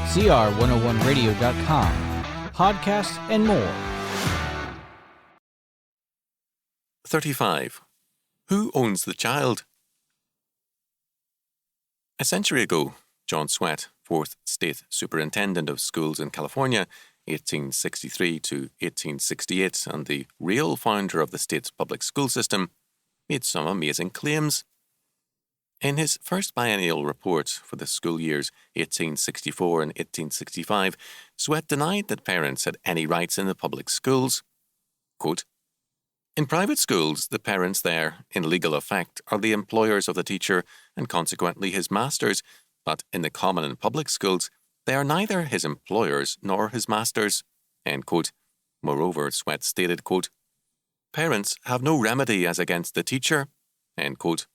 cr101radio.com, podcasts, and more. 35. Who owns the child? A century ago, John Swett, 4th State Superintendent of Schools in California, 1863 to 1868, and the real founder of the state's public school system, made some amazing claims. In his first biennial report for the school years 1864 and 1865, Swett denied that parents had any rights in the public schools. Quote, "In private schools, the parents there, in legal effect, are the employers of the teacher and consequently his masters, but in the common and public schools, they are neither his employers nor his masters." End quote. Moreover, Swett stated, quote, "Parents have no remedy as against the teacher." End quote.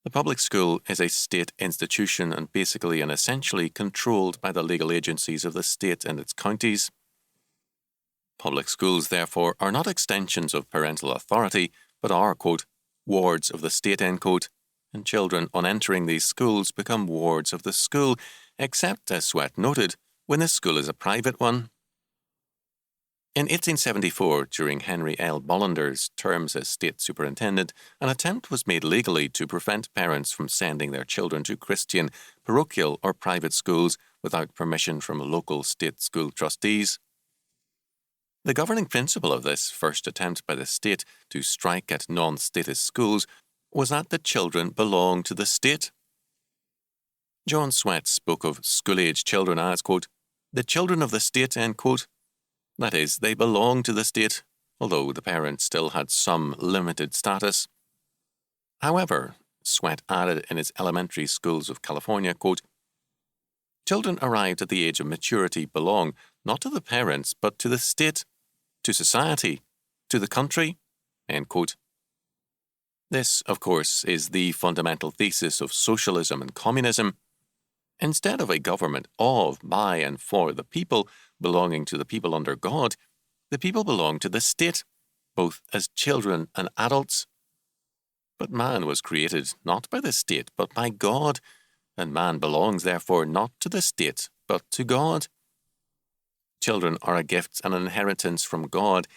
The public school is a state institution and basically and essentially controlled by the legal agencies of the state and its counties. Public schools, therefore, are not extensions of parental authority, but are, quote, "wards of the state," end quote, and children on entering these schools become wards of the school, except, as Swett noted, when the school is a private one. In 1874, during Henry L. Bollander's terms as state superintendent, an attempt was made legally to prevent parents from sending their children to Christian, parochial, or private schools without permission from local state school trustees. The governing principle of this first attempt by the state to strike at non-statist schools was that the children belong to the state. John Swett spoke of school-age children as, quote, "the children of the state," end quote. That is, they belong to the state, although the parents still had some limited status. However, Swett added in his elementary schools of California, quote, "Children arrived at the age of maturity belong not to the parents, but to the state, to society, to the country," end quote. This, of course, is the fundamental thesis of socialism and communism. Instead of a government of, by, and for the people, belonging to the people under God, the people belong to the state, both as children and adults. But man was created not by the state, but by God, and man belongs, therefore, not to the state, but to God. Children are a gift and an inheritance from God,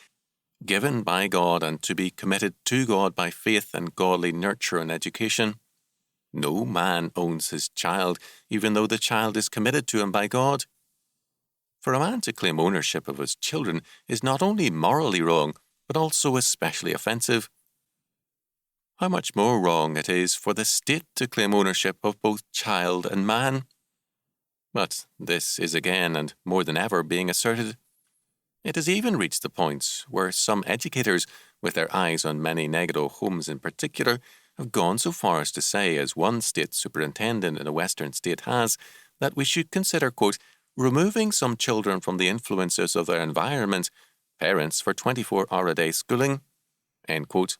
given by God and to be committed to God by faith and godly nurture and education. No man owns his child, even though the child is committed to him by God. For a man to claim ownership of his children is not only morally wrong, but also especially offensive. How much more wrong it is for the state to claim ownership of both child and man. But this is again and more than ever being asserted. It has even reached the point where some educators, with their eyes on many negro homes in particular, have gone so far as to say, as one state superintendent in a western state has, that we should consider, quote, "removing some children from the influences of their environment, parents for 24-hour-a-day schooling," end quote.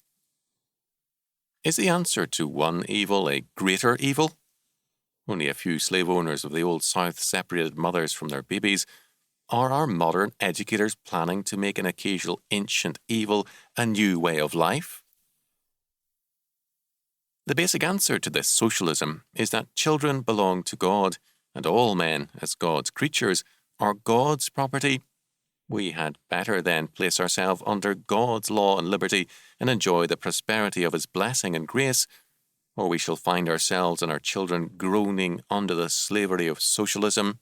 Is the answer to one evil a greater evil? Only a few slave owners of the Old South separated mothers from their babies. Are our modern educators planning to make an occasional ancient evil a new way of life? The basic answer to this socialism is that children belong to God, and all men, as God's creatures, are God's property. We had better then place ourselves under God's law and liberty and enjoy the prosperity of His blessing and grace, or we shall find ourselves and our children groaning under the slavery of socialism.